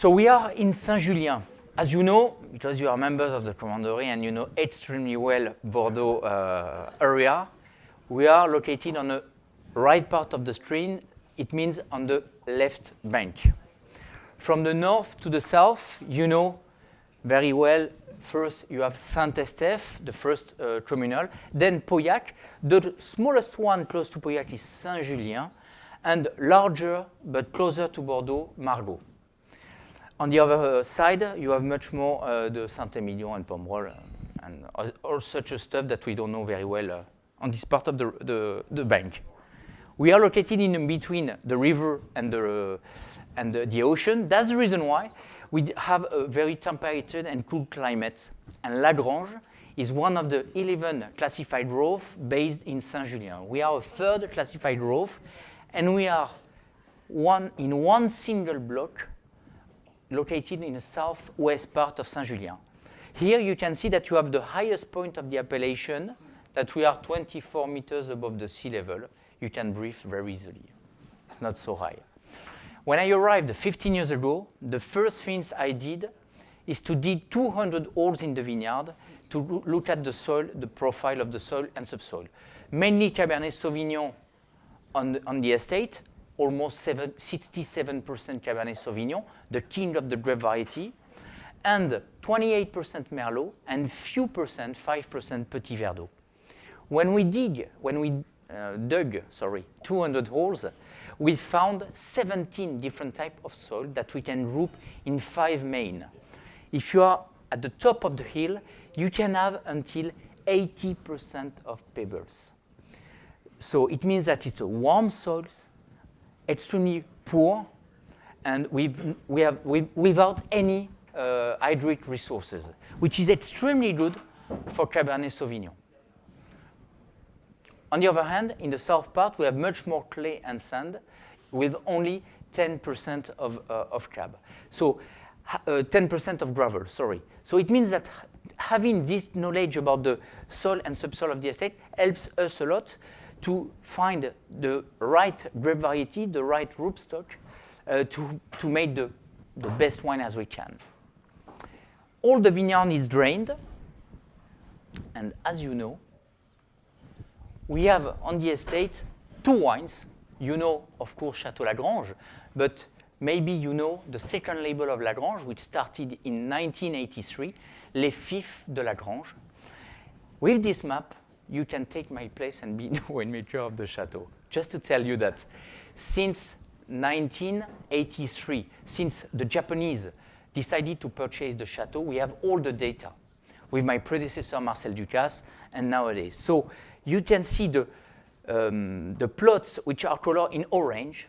So we are in Saint-Julien. As you know, because you are members of the commandery and you know extremely well Bordeaux area, we are located on the right part of the stream. It means on the left bank. From the north to the south, you know very well, first you have Saint-Estèphe, the first communal, then Pauillac. The smallest one close to Pauillac is Saint-Julien, and larger but closer to Bordeaux, Margaux. On the other side, you have much more the Saint-Émilion and Pomerol and all such a stuff that we don't know very well on this part of the bank. We are located in between the river and the ocean. That's the reason why we have a very temperate and cool climate. And Lagrange is one of the 11 classified rows based in Saint-Julien. We are a third classified row, and we are in one single block located in the southwest part of Saint-Julien. Here you can see that you have the highest point of the appellation, that we are 24 meters above the sea level. You can breathe very easily. It's not so high. When I arrived 15 years ago, the first things I did is to dig 200 holes in the vineyard to look at the soil, the profile of the soil and subsoil. Mainly Cabernet Sauvignon on the estate, almost 67% Cabernet Sauvignon, the king of the grape variety, and 28% Merlot, and few percent, 5% Petit Verdot. When we dug 200 holes, we found 17 different types of soil that we can group in 5 main. If you are at the top of the hill, you can have until 80% of pebbles. So it means that it's a warm soils, extremely poor, and without any hydric resources, which is extremely good for Cabernet Sauvignon. On the other hand, in the south part, we have much more clay and sand with only 10% of cab. So 10% of gravel, sorry. So it means that having this knowledge about the soil and subsoil of the estate helps us a lot to find the right grape variety, the right rootstock, to make the best wine as we can. All the vineyard is drained, and as you know, we have on the estate 2 wines. You know, of course, Chateau Lagrange, but maybe you know the second label of Lagrange, which started in 1983, Les Fifs de Lagrange. With this map, you can take my place and be the winemaker of the Chateau. Just to tell you that since 1983, since the Japanese decided to purchase the Chateau, we have all the data with my predecessor, Marcel Ducasse, and nowadays. So you can see the plots which are colored in orange.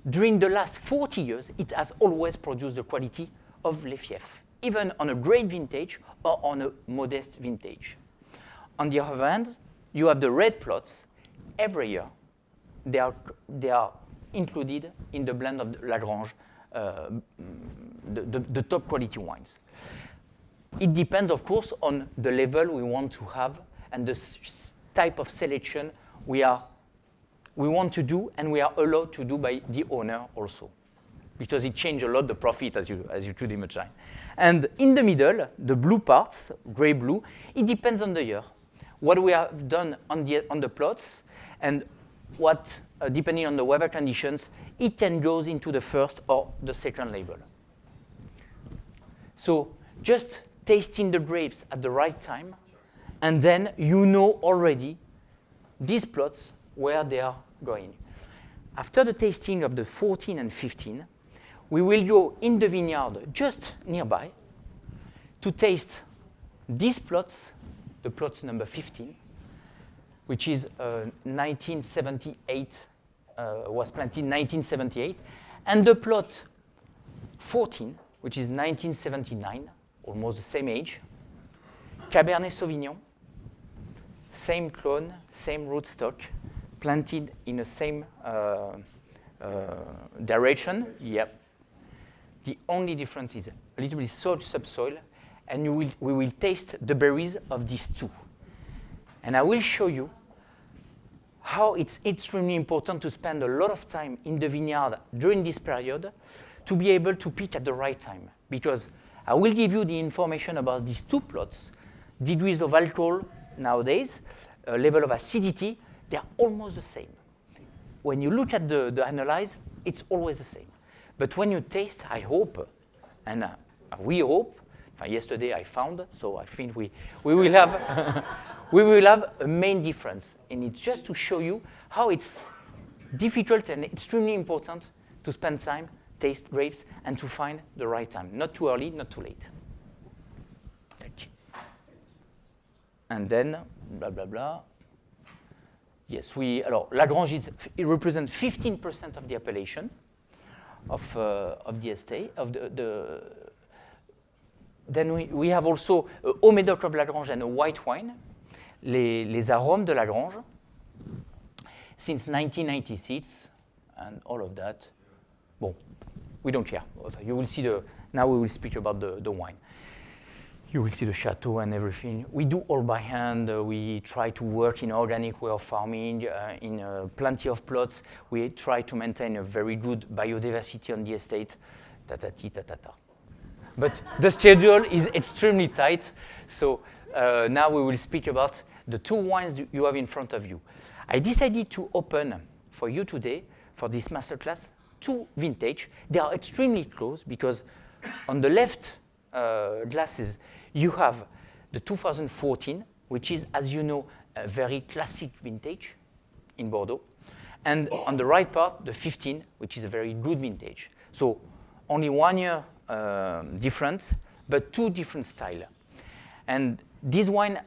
During the last 40 years, it has always produced the quality of Les Fifs, even on a great vintage or on a modest vintage. On the other hand, you have the red plots. Every year, they are included in the blend of Lagrange, the top quality wines. It depends, of course, on the level we want to have and the type of selection we want to do and we are allowed to do by the owner also, because it changes a lot the profit, as you could imagine. And in the middle, the blue parts, gray blue, it depends on the year. What we have done on the plots, and what, depending on the weather conditions, it can go into the first or the second label. So just tasting the grapes at the right time, and then you know already these plots where they are going. After the tasting of the 14 and 15, we will go in the vineyard just nearby to taste these plots, the plots number 15, which is 1978, was planted in 1978, and the plot 14, which is 1979, almost the same age, Cabernet Sauvignon, same clone, same rootstock, planted in the same direction. Yep. The only difference is a little bit soil, subsoil, and we will taste the berries of these two. And I will show you how it's extremely important to spend a lot of time in the vineyard during this period to be able to pick at the right time, because I will give you the information about these two plots, degrees of alcohol nowadays, level of acidity, they are almost the same. When you look at the analyze, it's always the same. But when you taste, I hope, and we hope, yesterday I found, so I think we will have, we will have a main difference. And it's just to show you how it's difficult and extremely important to spend time, taste grapes, and to find the right time. Not too early, not too late. Thank you. And then, blah, blah, blah. Yes, Lagrange it represents 15% of the appellation of the estate, of the then we have also a haut médoc of Lagrange and a white wine, les arômes de Lagrange, since 1996, and all of that. Bon, we don't care. You will see now we will speak about the wine. You will see the chateau and everything. We do all by hand. We try to work in organic way of farming, in plenty of plots. We try to maintain a very good biodiversity on the estate. Ta-ta-ti, ta-ta-ta. But the schedule is extremely tight. So now we will speak about the two wines you have in front of you. I decided to open for you today, for this masterclass, two vintage. They are extremely close because on the left glasses, you have the 2014, which is, as you know, a very classic vintage in Bordeaux. And on the right part, the 15, which is a very good vintage. So only 1 year difference, but two different styles. And these wines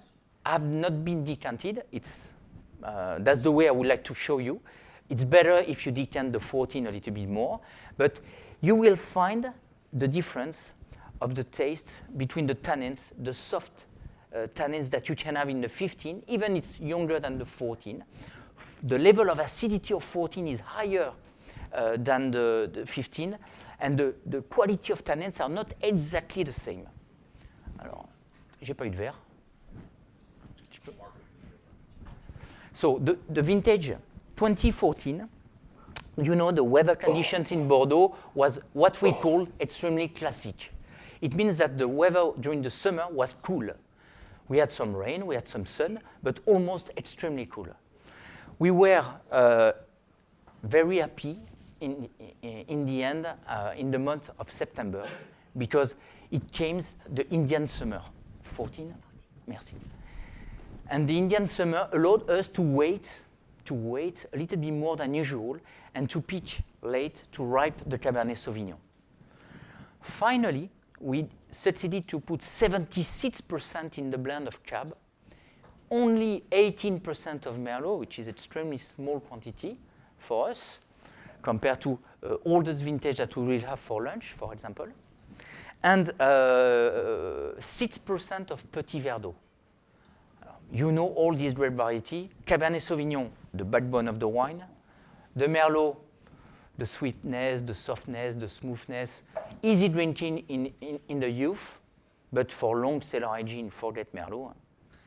have not been decanted. That's the way I would like to show you. It's better if you decant the 14 a little bit more, but you will find the difference of the taste between the tannins, the soft tannins that you can have in the 15, even it's younger than the 14. The level of acidity of 14 is higher than the 15, and the quality of tannins are not exactly the same. Alors, j'ai pas eu de verre. So the vintage 2014, you know, the weather conditions in Bordeaux was what we call extremely classic. It means that the weather during the summer was cool. We had some rain, we had some sun, but almost extremely cool. We were very happy in the end, in the month of September, because it came the Indian summer. 14? Merci. And the Indian summer allowed us to wait a little bit more than usual and to pick late to ripe the Cabernet Sauvignon. Finally, we succeeded to put 76% in the blend of Cab, only 18% of Merlot, which is extremely small quantity for us, compared to oldest vintage that we will have for lunch, for example, and 6% of Petit Verdot. You know all these grape variety. Cabernet Sauvignon, the backbone of the wine. The Merlot, the sweetness, the softness, the smoothness. Easy drinking in the youth, but for long cellar hygiene, forget Merlot.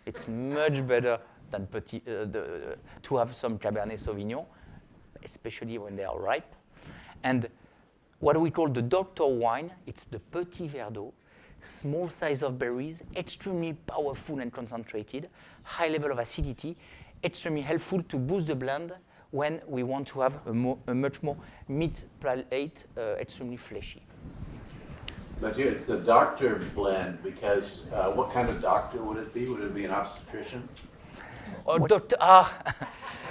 It's much better than to have some Cabernet Sauvignon, especially when they are ripe. And what we call the doctor wine, it's the Petit Verdot. Small size of berries, extremely powerful and concentrated, high level of acidity, extremely helpful to boost the blend when we want to have a much more mid-palate, extremely fleshy. But it's the doctor blend because what kind of doctor would it be? Would it be an obstetrician? Doctor,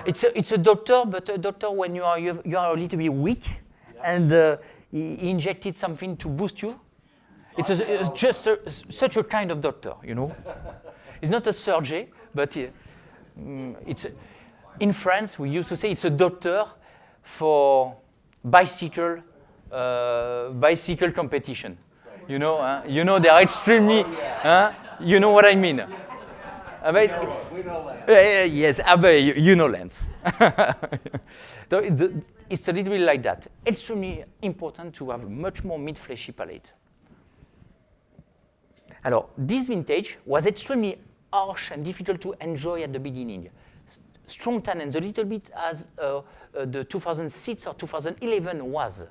it's a doctor, but a doctor when you are a little bit weak, and he injected something to boost you. It's just such a kind of doctor, you know. It's not a surgeon, but it's in France we used to say it's a doctor for bicycle competition. You know, they are extremely. You know what I mean? We know Lance. Yes, you know Lance. So it's a little bit like that. Extremely important to have a much more mid-fleshy palate. Alors, this vintage was extremely harsh and difficult to enjoy at the beginning. Strong tannins, a little bit as the 2006 or 2011 was.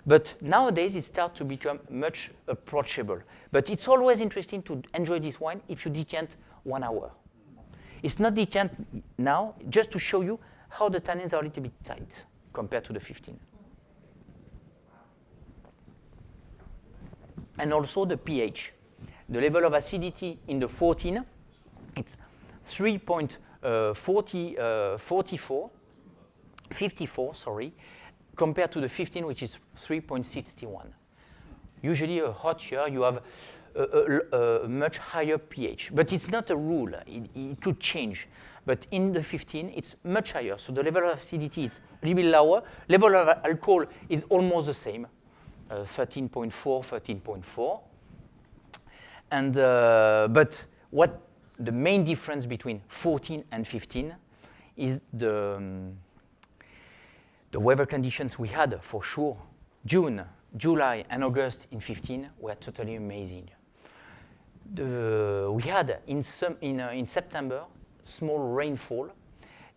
But nowadays, it starts to become much approachable. But it's always interesting to enjoy this wine if you decant 1 hour. It's not decant now, just to show you how the tannins are a little bit tight compared to the 15. And also the pH. The level of acidity in the 14, it's 54, sorry, compared to the 15, which is 3.61. Usually a hot year, you have a much higher pH, but it's not a rule. It could change. But in the 15, it's much higher. So the level of acidity is a little bit lower. Level of alcohol is almost the same, 13.4, 13.4. And but what the main difference between 14 and 15 is the weather conditions we had for sure. June, July, and August in 15 were totally amazing. We had in September small rainfall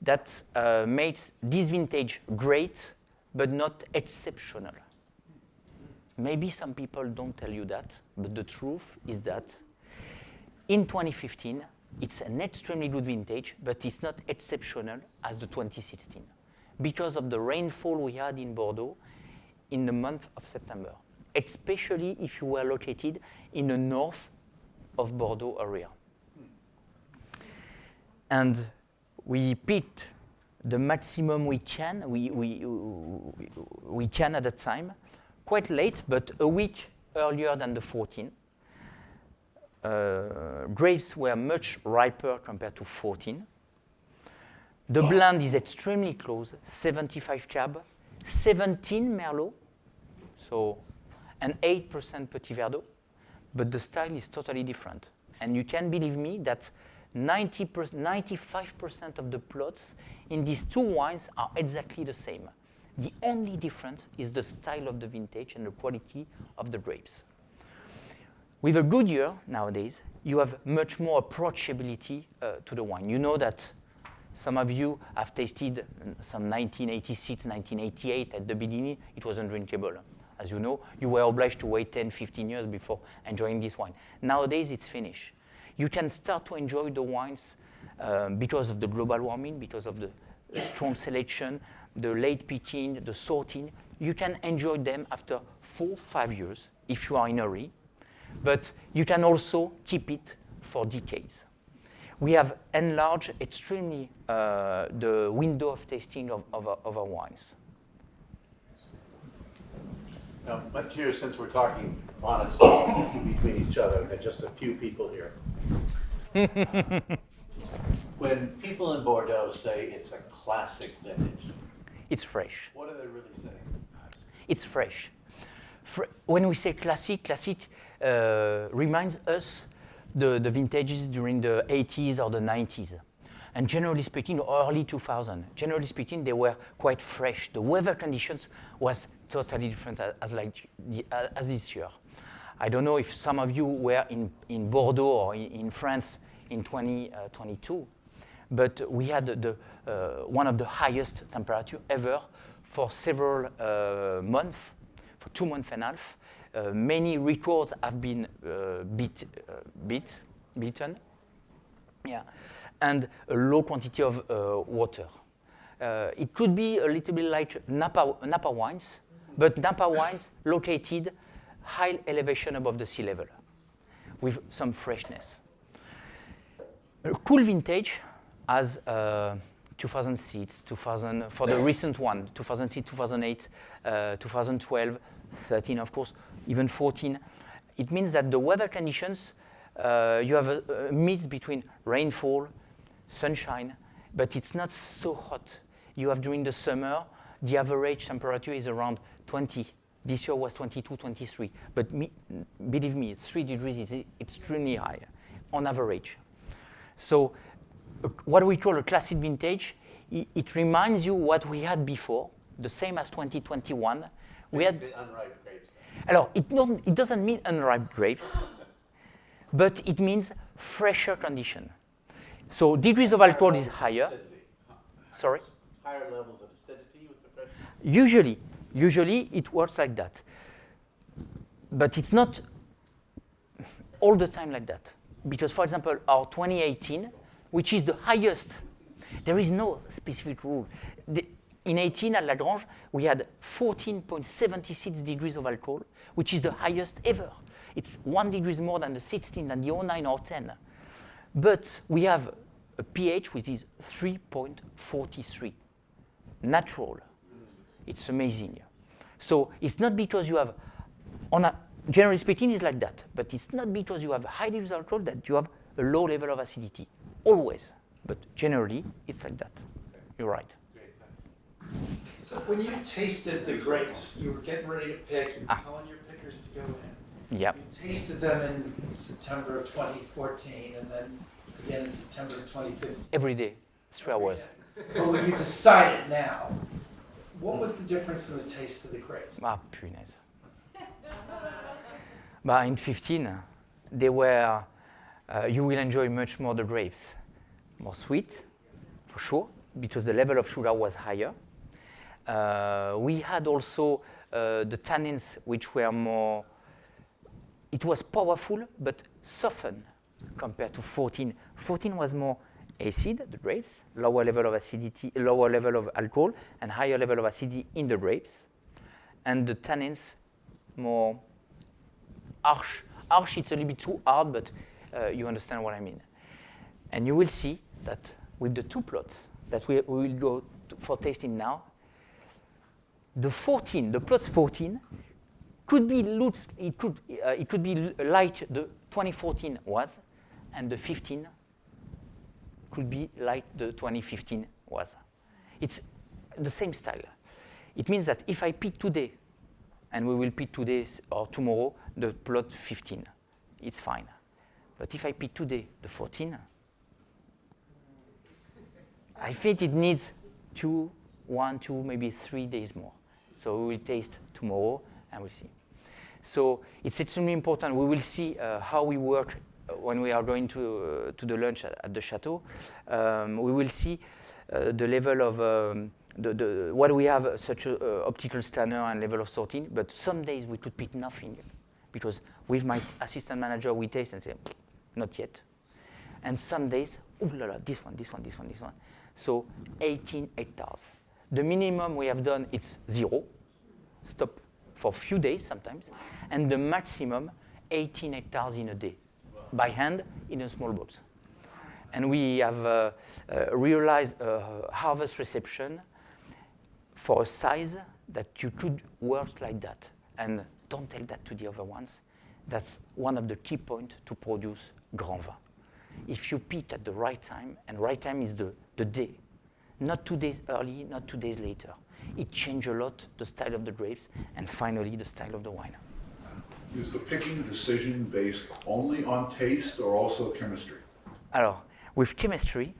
that makes this vintage great, but not exceptional. Maybe some people don't tell you that, but the truth is that in 2015, it's an extremely good vintage, but it's not exceptional as the 2016 because of the rainfall we had in Bordeaux in the month of September, especially if you were located in the north of Bordeaux area. And we picked the maximum we can. We can at that time, quite late, but a week earlier than the 14. Grapes were much riper compared to 14. The blend is extremely close, 75 Cab, 17 Merlot, so and 8% Petit Verdot, but the style is totally different. And you can believe me that 95% of the plots in these two wines are exactly the same. The only difference is the style of the vintage and the quality of the grapes. With a good year nowadays, you have much more approachability to the wine. You know that some of you have tasted some 1986, 1988 at the beginning. It was undrinkable. As you know, you were obliged to wait 10, 15 years before enjoying this wine. Nowadays, it's finished. You can start to enjoy the wines because of the global warming, because of the strong selection, the late picking, the sorting. You can enjoy them after 4, 5 years if you are in a hurry. But you can also keep it for decades. We have enlarged extremely the window of tasting of our wines. Now, Matthieu, since we're talking honestly between each other and just a few people here, when people in Bordeaux say it's a classic vintage, it's fresh. what are they really saying? It's fresh. When we say classic reminds us the vintages during the 80s or the 90s. And generally speaking, early 2000. Generally speaking, they were quite fresh. The weather conditions was totally different as this year. I don't know if some of you were in Bordeaux or in France in 2022, but we had one of the highest temperature ever for several months, for 2 months and a half. Many records have been beaten. Yeah. And a low quantity of water. It could be a little bit like Napa wines, but Napa wines located high elevation above the sea level with some freshness. A cool vintage as 2006, 2000, for the recent one, 2006, 2008, 2012, 13, of course, even 14. It means that the weather conditions, you have a mix between rainfall, sunshine, but it's not so hot. You have during the summer, the average temperature is around 20. This year was 22, 23. But believe me, 3 degrees is extremely high on average. So what we call a classic vintage, it reminds you what we had before, the same as 2021. We had unripe grapes. Alors, it doesn't mean unripe grapes, but it means fresher condition. So degrees of alcohol is higher. Acidity. Sorry? Higher levels of acidity with the fresh. Usually, Usually it works like that. But it's not all the time like that. Because, for example, our 2018, which is the highest, there is no specific rule. In 18 at Lagrange, we had 14.76 degrees of alcohol, which is the highest ever. It's 1 degree more than the 16, than the 09 or 10. But we have a pH which is 3.43, natural. It's amazing. So it's not because you have, generally speaking, it's like that. But it's not because you have high degrees of alcohol that you have a low level of acidity. Always. But generally, it's like that. You're right. So when you tasted the grapes, you were getting ready to pick, you were telling your pickers to go in. Yep. You tasted them in September of 2014 and then again in September of 2015. Every day, 3 hours. But when you decided now, what was the difference in the taste of the grapes? Ah, punaise. But in 15, they were, you will enjoy much more the grapes. More sweet, for sure, because the level of sugar was higher. We had also the tannins, which were more, it was powerful, but softened compared to 14. 14 was more acid, the grapes, lower level of acidity, lower level of alcohol, and higher level of acidity in the grapes. And the tannins more harsh. Harsh, it's a little bit too hard, but you understand what I mean. And you will see that with the two plots that we will go for tasting now, the plot 14 could be loose, it could be like the 2014 was, and the 15 could be like the 2015 was. It's the same style. It means that if I pick today, and we will pick today or tomorrow the plot 15, it's fine. But if I pick today the 14, I think it needs 1, 2, maybe 3 days more. So we will taste tomorrow and we'll see. So it's extremely important. We will see how we work when we are going to the lunch at the Chateau. We will see the level of what we have such an optical scanner and level of sorting. But some days we could pick nothing because with my assistant manager we taste and say not yet. And some days, oh la la, this one. So 18 hectares. The minimum we have done is 0, stop for a few days sometimes, and the maximum 18 hectares in a day, by hand in a small box. And we have realized a harvest reception for a size that you could work like that. And don't tell that to the other ones. That's one of the key points to produce Grand Vin. If you pick at the right time, and right time is the day, not 2 days early, not 2 days later. It changes a lot the style of the grapes, and finally the style of the wine. Is the picking decision based only on taste or also chemistry? Alors, with chemistry,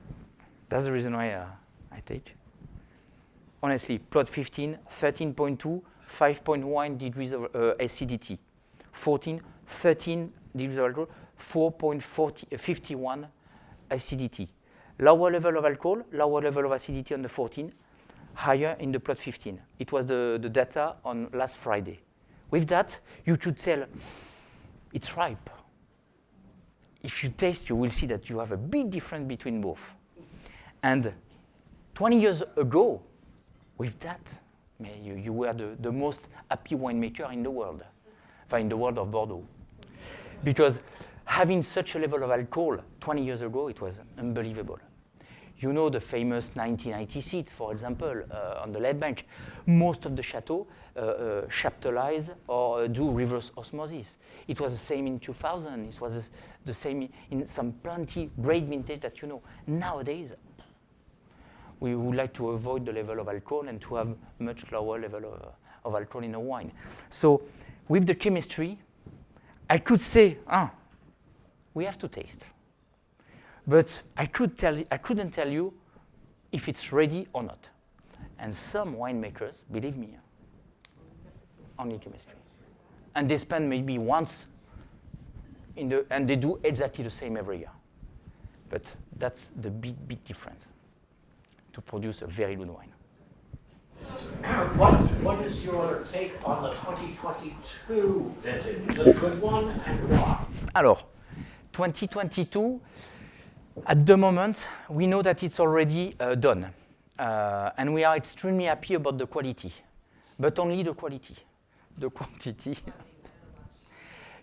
that's the reason why I take. Honestly, plot 15, 13.2, 5.1 degrees of acidity. 14, 13 degrees of alcohol, 4.51 acidity. Lower level of alcohol, lower level of acidity on the 14, higher in the plot 15. It was the data on last Friday. With that, you could tell it's ripe. If you taste, you will see that you have a big difference between both. And 20 years ago, with that, you were the most happy winemaker in the world, in the world of Bordeaux. Because having such a level of alcohol 20 years ago, it was unbelievable. You know the famous 1996, for example, on the left bank. Most of the Chateau chaptalize or do reverse osmosis. It was the same in 2000. It was the same in some plenty great vintage that you know. Nowadays, we would like to avoid the level of alcohol and to have much lower level of alcohol in a wine. So with the chemistry, I could say, we have to taste. But I couldn't tell you if it's ready or not. And some winemakers, believe me, only chemistry. And they spend maybe once and they do exactly the same every year. But that's the big difference to produce a very good wine. What is your take on the 2022 vintage? Is it a good one, and why? Alors, 2022, at the moment, we know that it's already done. And we are extremely happy about the quality, but only the quality. The quantity,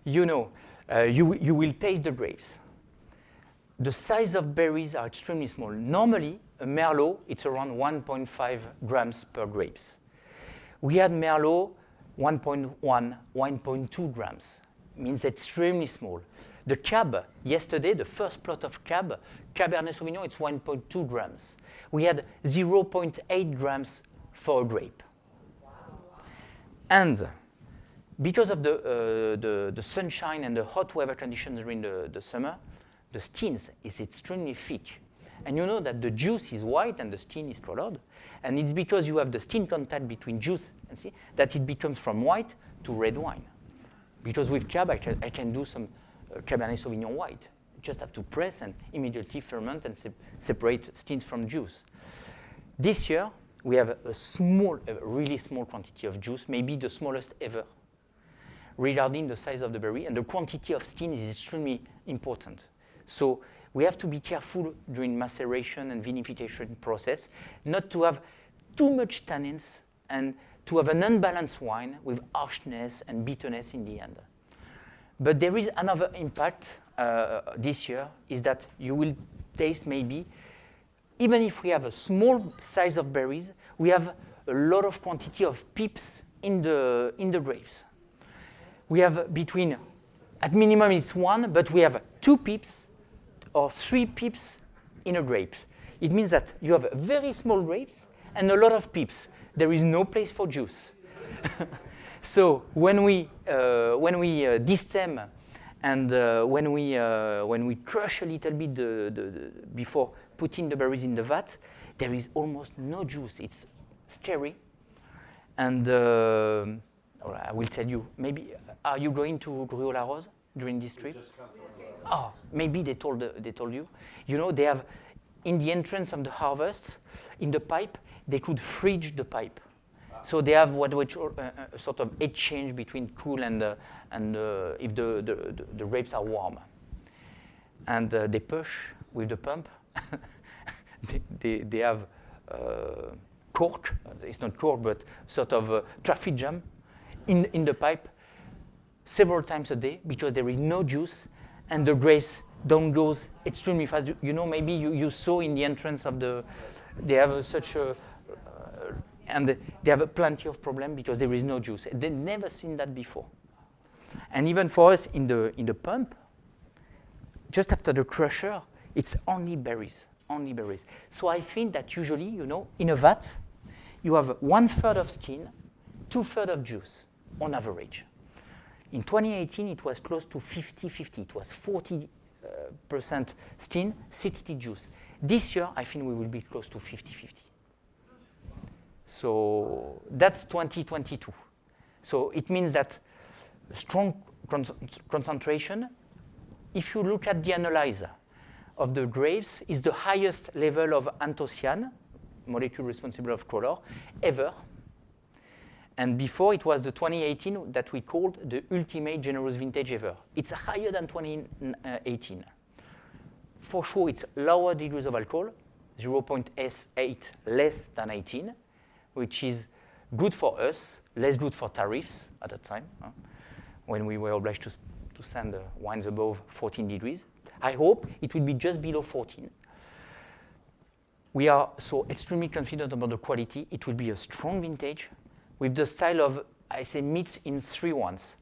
you know, you will taste the grapes. The size of berries are extremely small. Normally, a Merlot, it's around 1.5 grams per grapes. We had Merlot 1.1, 1.2 grams. Means extremely small. The Cab, yesterday, the first plot of Cab, Cabernet Sauvignon, it's 1.2 grams. We had 0.8 grams for a grape. And because of the sunshine and the hot weather conditions during the summer, the skins is extremely thick. And you know that the juice is white and the skin is colored. And it's because you have the skin contact between juice and see that it becomes from white to red wine. Because with Cab, I can do some Cabernet Sauvignon white. You just have to press and immediately ferment and separate skins from juice. This year, we have a really small quantity of juice, maybe the smallest ever, regarding the size of the berry, and the quantity of skin is extremely important. So we have to be careful during maceration and vinification process, not to have too much tannins and to have an unbalanced wine with harshness and bitterness in the end. But there is another impact this year, is that you will taste maybe, even if we have a small size of berries, we have a lot of quantity of pips in the grapes. We have between, at minimum it's 1, but we have 2 pips or 3 pips in a grape. It means that you have very small grapes and a lot of pips. There is no place for juice. So when we destem and when we crush a little bit before putting the berries in the vat, there is almost no juice. It's scary. And I will tell you, maybe, are you going to Gruau-la-Rose during this trip? Oh, maybe they told you. You know, they have, in the entrance of the harvest, in the pipe, they could fridge the pipe. So they have what sort of exchange between cool and if the grapes are warm. And they push with the pump. they have cork, it's not cork, but sort of traffic jam in the pipe several times a day because there is no juice and the grapes don't go extremely fast. You know, maybe you saw in the entrance of they have such a, and they have plenty of problem because there is no juice. They've never seen that before. And even for us in the pump, just after the crusher, it's only berries. So I think that usually, you know, in a vat, you have 1/3 of skin, 2/3 of juice on average. In 2018, it was close to 50-50. It was 40% skin, 60 juice. This year, I think we will be close to 50-50. So that's 2022. So it means that strong concentration. If you look at the analyzer of the grapes, is the highest level of anthocyane, molecule responsible of color, ever. And before, it was the 2018 that we called the ultimate generous vintage ever. It's higher than 2018. For sure, it's lower degrees of alcohol, 0.8 less than 18, which is good for us, less good for tariffs at that time, when we were obliged to send wines above 14 degrees. I hope it will be just below 14. We are so extremely confident about the quality. It will be a strong vintage with the style of, I say, mix in 3 ones.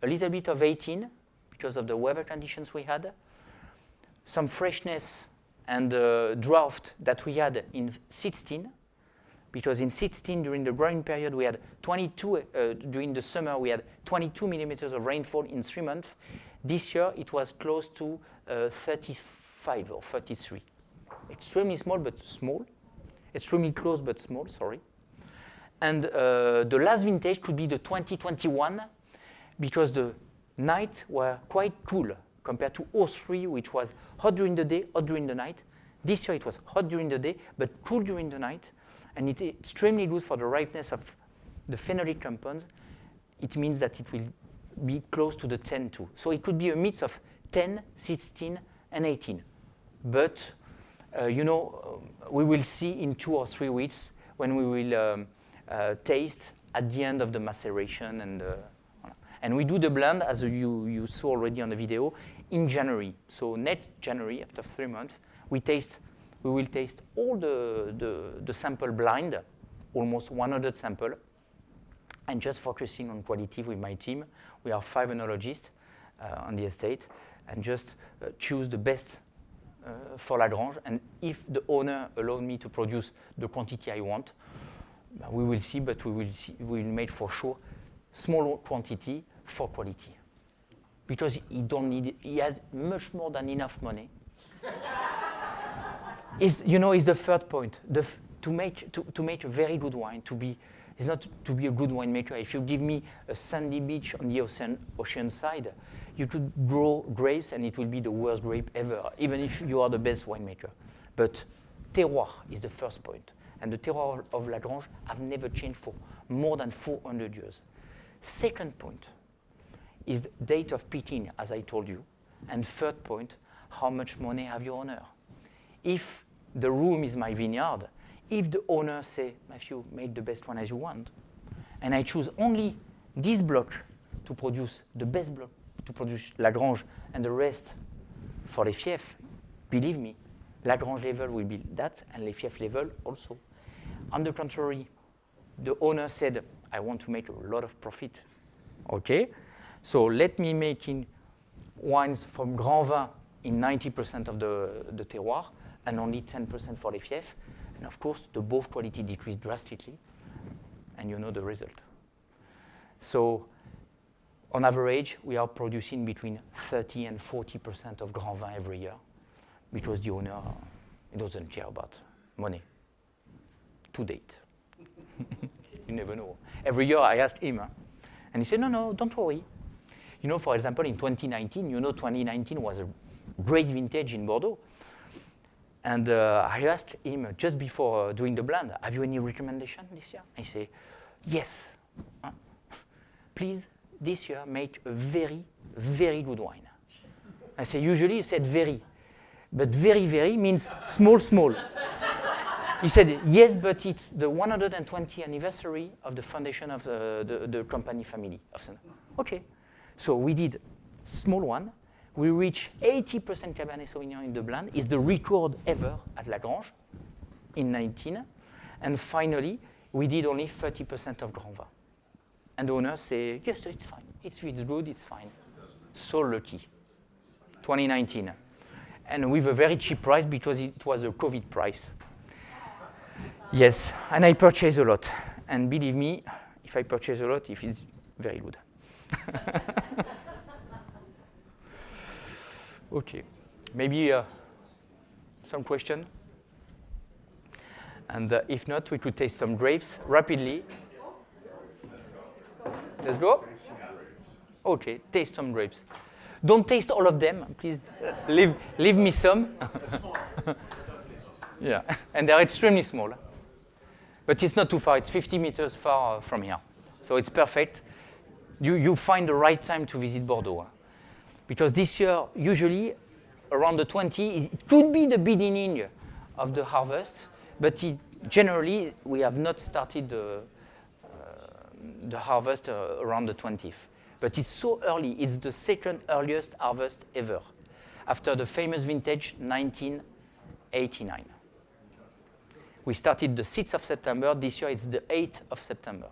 A little bit of 18 because of the weather conditions we had, some freshness and draft that we had in 16, because in 16, during the growing period, we had 22, during the summer, we had 22 millimeters of rainfall in 3 months. This year, it was close to 35 or 33. Extremely small, but small. Extremely close, but small, sorry. And the last vintage could be the 2021, because the nights were quite cool compared to 03, which was hot during the day, hot during the night. This year, it was hot during the day, but cool during the night. and it's extremely good for the ripeness of the phenolic compounds. It means that it will be close to the 10 too. So it could be a mix of 10, 16, and 18. But, we will see in 2 or 3 weeks when we will taste at the end of the maceration. And we do the blend, as you saw already on the video, in January. So next January, after 3 months, we will taste all the sample blind, almost 100 sample, and just focusing on quality with my team. We are 5 enologists on the estate, and just choose the best for Lagrange. And if the owner allows me to produce the quantity I want, we will see, but we will make for sure small quantity for quality. Because he has much more than enough money. It's the third point. To make a very good wine, it's not to be a good winemaker. If you give me a sandy beach on the ocean side, you could grow grapes and it will be the worst grape ever, even if you are the best winemaker. But terroir is the first point. And the terroir of Lagrange have never changed for more than 400 years. Second point is the date of picking, as I told you. And third point, how much money have your owner? If the room is my vineyard, if the owner say, Matthieu, make the best one as you want, and I choose only this block to produce the best block, to produce Lagrange, and the rest for Les Fiefs, believe me, Lagrange level will be that, and Les Fiefs level also. On the contrary, the owner said, I want to make a lot of profit. Okay, so let me making wines from Grand Vin in 90% of the terroir, and only 10% for Les Fiefs. And of course, the both quality decreased drastically, and you know the result. So, on average, we are producing between 30 and 40% of Grand Vin every year, because the owner doesn't care about money. To date. You never know. Every year I ask him, and he said, no, don't worry. For example, in 2019, 2019 was a great vintage in Bordeaux. And I asked him just before doing the blend, have you any recommendation this year? I say, yes. Please, this year, make a very, very good wine. I say, usually you said very. But very, very means small, small. He said, yes, but it's the 120th anniversary of the foundation of the company family. Okay. So we did small one. We reached 80% Cabernet Sauvignon in the blend. It's the record ever at Lagrange in 19. And finally, we did only 30% of Grand Vin. And the owners say, yes, it's fine. It's good, it's fine. So lucky. 2019. And with a very cheap price because it was a COVID price. Yes, and I purchased a lot. And believe me, if I purchase a lot, it is very good. Okay, maybe some question? And if not, we could taste some grapes rapidly. Let's go? Okay, taste some grapes. Don't taste all of them, please. Leave me some. Yeah, and they're extremely small. But it's not too far, it's 50 meters far from here. So it's perfect. You find the right time to visit Bordeaux. Because this year, usually, around the 20, it could be the beginning of the harvest, but generally, we have not started the harvest around the 20th. But it's so early, it's the second earliest harvest ever, after the famous vintage 1989. We started the 6th of September, this year it's the 8th of September.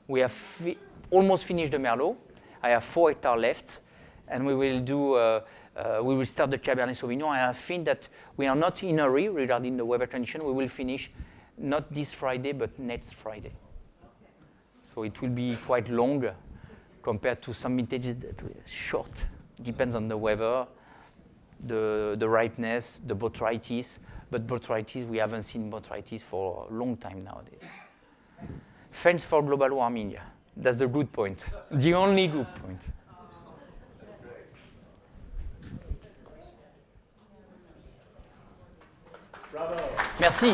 We have almost finished the Merlot. I have 4 hectares left. And we will start the Cabernet Sauvignon. And I think that we are not in a hurry regarding the weather condition. We will finish not this Friday, but next Friday. So it will be quite long compared to some vintages that are short. Depends on the weather, the ripeness, the botrytis. But botrytis, we haven't seen botrytis for a long time nowadays. Thanks for global warming. That's the good point. The only good point. Bravo. Merci.